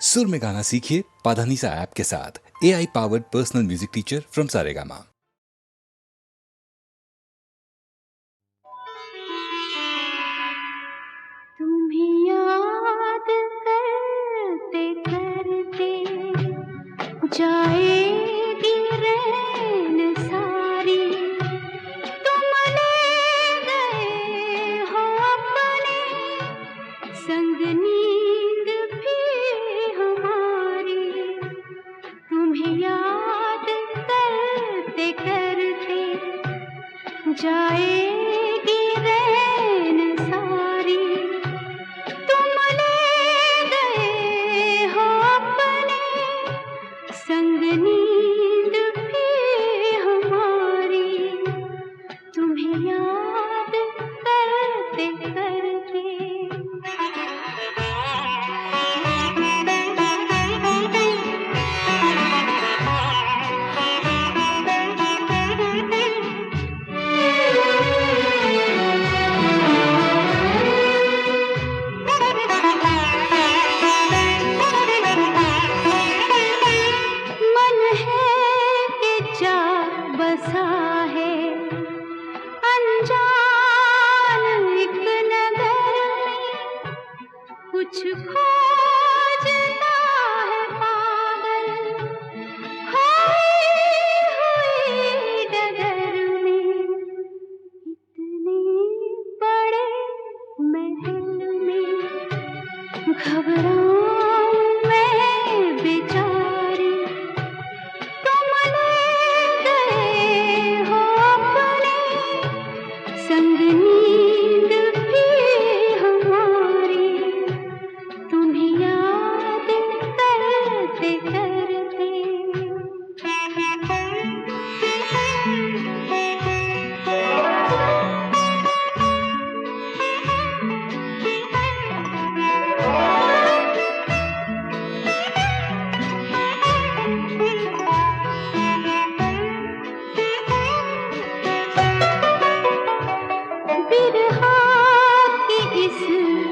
सुर में गाना सीखिए पाधानीसा ऐप के साथ। AI powered personal music teacher from Saregama. तुम्हें याद करते करते जाएगी रैन सारी, तुम ले गए हो अपने संग नींद भी हमारी। तुम्हें याद करते करते जाएगी रैन सारी, तुम ले गए हो अपने संग नींद भी हमारी। तुम्हें याद करते करते मन है कि जा बसा है अनजान एक नगर में, कुछ खोजता है पागल खोई हुई डगर में। इतने बड़े महल में घबराऊं मैं बेचारी, तुम ले गए हो अपने संग नींद भी हमारी। तुम्हें याद करते करते बिरहा की इस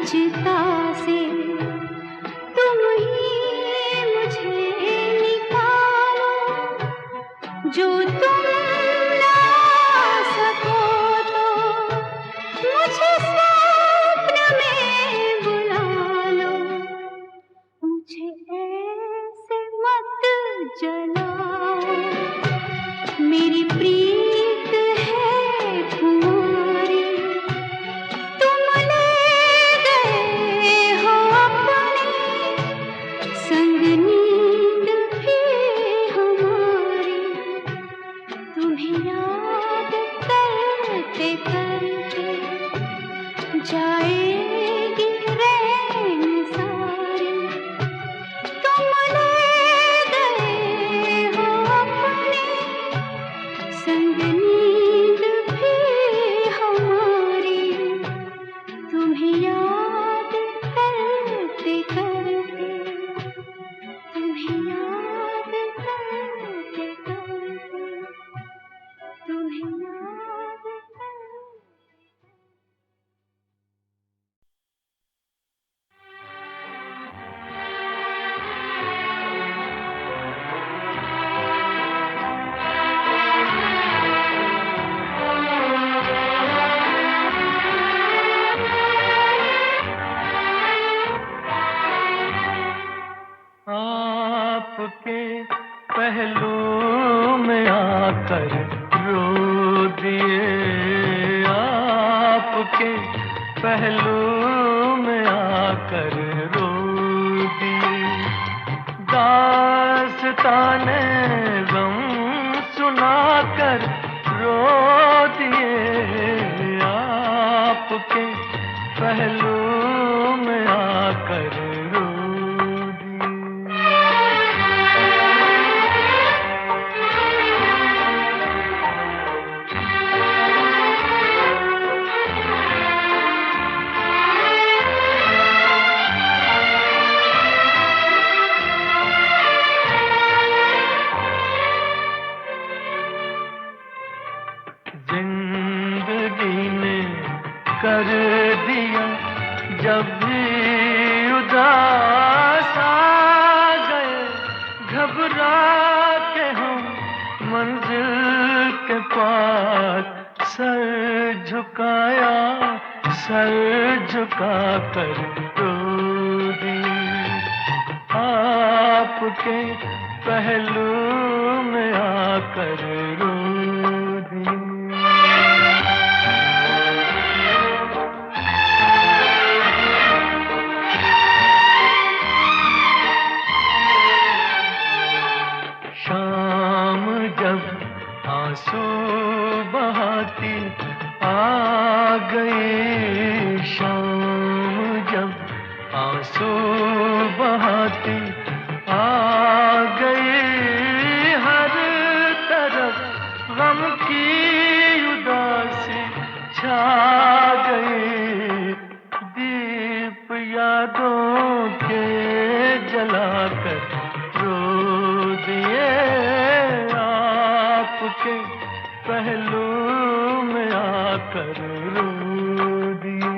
चिता से तुम ही मुझे निकालो, जो तुम ना सको तो मुझे स्वप्न में बुला लो। मुझे ऐसे मत जलाओ, मेरी प्रीत है कुंवारी। तुम ले गए हो अपने संग नींद भी हमारी। तुम्हें याद करते करते जाएगी रैन सारी, तुम ले गए हो अपने संग नींद भी हमारी। तुम्हें याद करते करते तुम्हें याद करते करते तुम्हें याद करते। आपके पहलू में आकर रो दिए, आपके पहलू में आकर रो दिए। दास्ताने गम सुनाकर रो दिए, आपके पहलू में आकर रो जिंदगी ने कर दिया सर झुका कर रो दी, आपके पहलू में आकर रो दी। शाम जब आंसू बहाती आ गई, शाम जब आंसू बहाती आ गई, हर तरफ गम की उदासी छा गई। दीप यादों के जलाकर रो दिए, आपके पहलू में आकर रो दिए।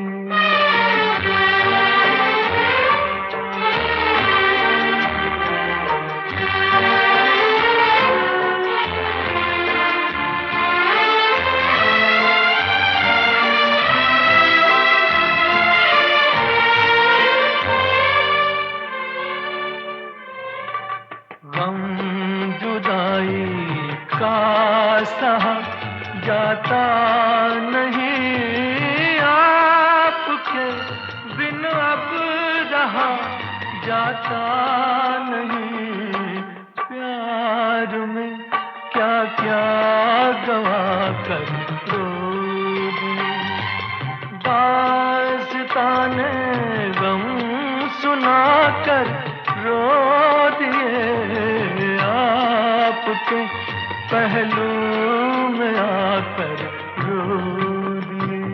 गम जुदाई का सहा जाता नहीं, आपके बिन अब रहा जाता नहीं। प्यार में क्या क्या गवा कर रो दी, दास्ताने गम सुना कर रो दिए, आपके पहलू में आकर रो दिए।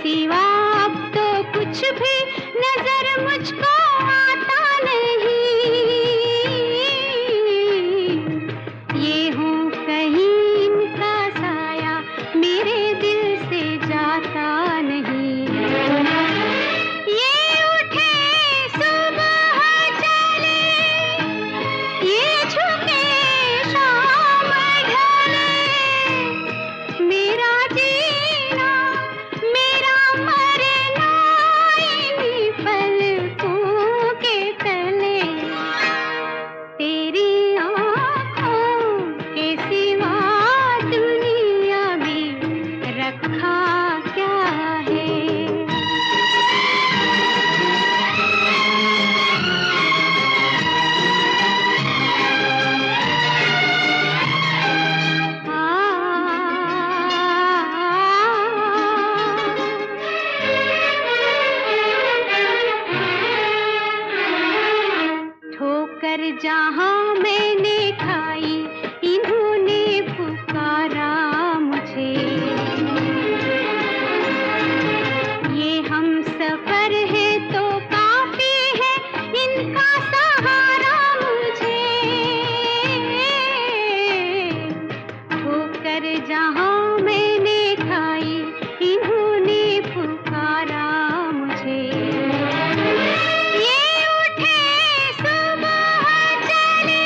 सिवा अब तो कुछ भी नजर मुझको आता नहीं। ये हूँ कहीं इनका साया मेरे दिल से जाता नहीं। ये उठे सुबह चले, ये झुके शाम ढले, मेरा जीना मेरा मरना इन्हीं पलकों के तले। तेरी आँखों के सिवा दुनिया में रखा क्या है। ठोकर जहाँ मैंने खाई इन्होंने पुकारा मुझे। ये हम सफर है तो काफी है इनका सहारा मुझे। ठोकर जहाँ मैंने खाई इन्होंने पुकारा मुझे। ये उठे सुबह चले,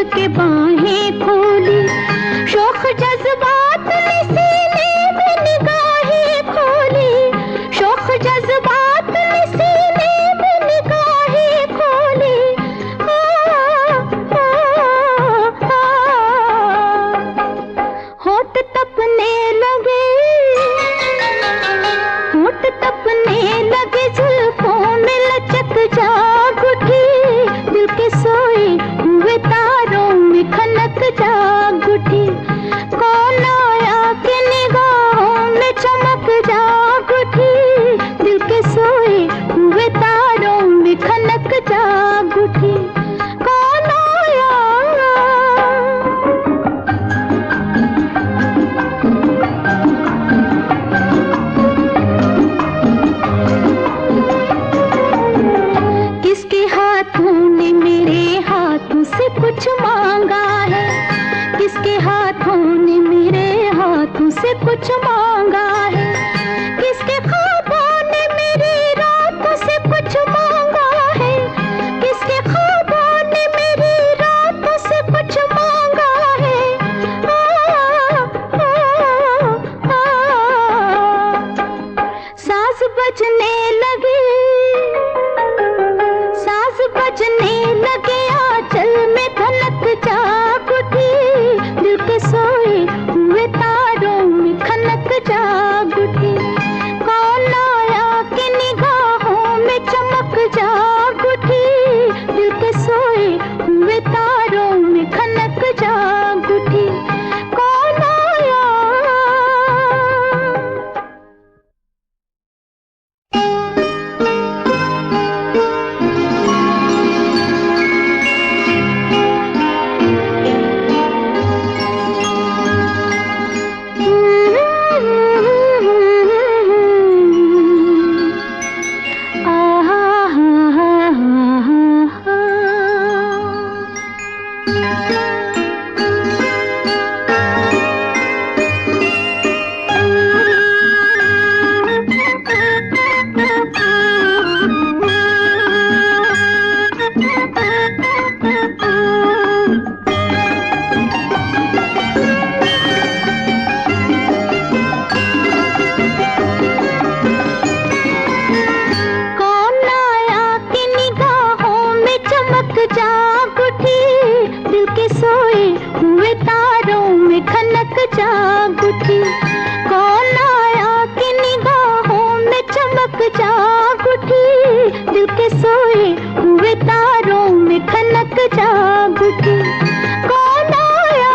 के बाहें खोली, शौक जज्बात ने सीने में निगाहें खोली, शौक जज्बात ने सीने में निगाहें खोली। होठ तपने लगे, होठ तपने लगे, जुल्फों में लचक जाग उठी, दिल के सोए हुए तारों में खनक जाग उठी। कौन आया कि निगाहों में चमक जाग उठी, दिल के सोए हुए तारों में खनक जाग उठी। कौन आया? किसके हाथों ने मेरे हाथों से कुछ मांगा है, किसके हाथों ने मेरे हाथों से कुछ मांगा है, किसके ख्वाबों ने मेरी रातों से कुछ मांगा है, किसके ख्वाबों ने मेरी रातों से कुछ मांगा है। साज बजने लगे, साज बजने लगे, आंचल में धनक जाग उठी, दिल के सोए हुए तारों में खनक जाग उठी। कौन आया कि निगाहों में चमक जाग उठी, दिल के सोए हुए तारों में खनक जाग उठी। कौन आया? जाग उठी, दिल के सोए हुए तारों में खनक जाग उठी। कौन आया कि निगाहों में चमक जाग उठी, दिल के सोए हुए तारों में खनक जाग उठी। कौन आया?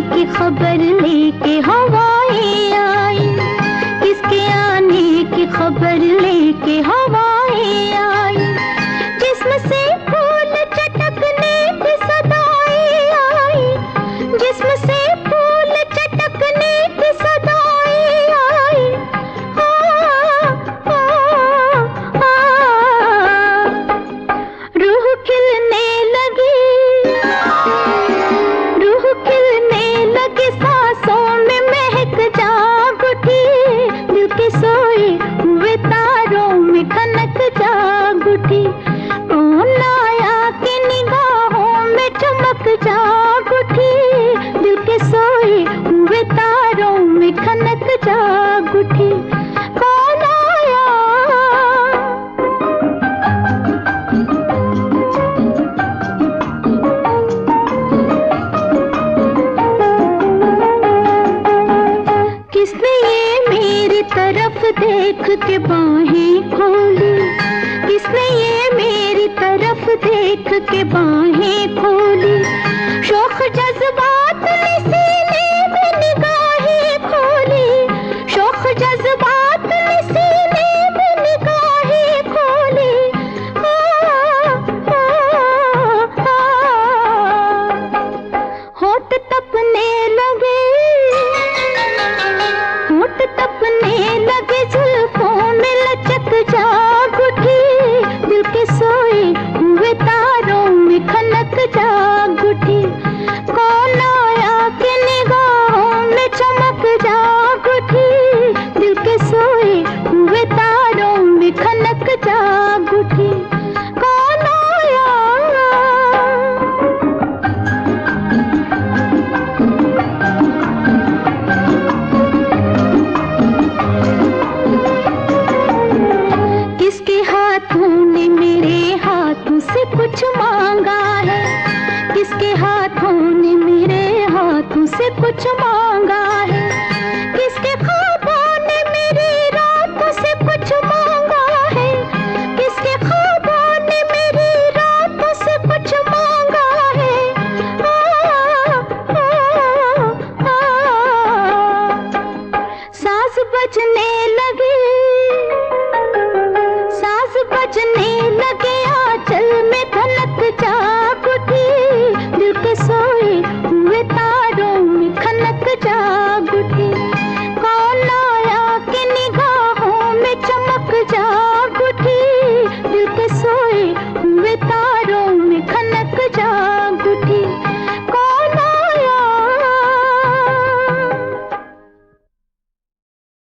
की खबर लेके हवाएं आई, किसके आने की खबर लेके हवाएं आई, जिस्म से फूल चटकने की सदाएं आई, जिस्म से फूल चटकने की सदाएं आई। रूह खिलने लगी, रूह खिलने लगी, सांसों में महक जाग उठी, दिल के सोए हुए तारों में खनक जाग उठी। कौन आया कि निगाहों में चमक जाग उठी, दिल के सोए हुए तारों में खनक जाग उठी। कौन आया? किसने ये मेरी तरफ देख के बाहें खोली, किसने ये मेरी तरफ देख के बाहें खोली, शौक जज्बात ने सीने में निगाहें खोली, शौक जज्बात ने सीने में निगाहें खोली। होठ तपने लगे, होठ तपने लगे, जुल्फों में लचक कुछ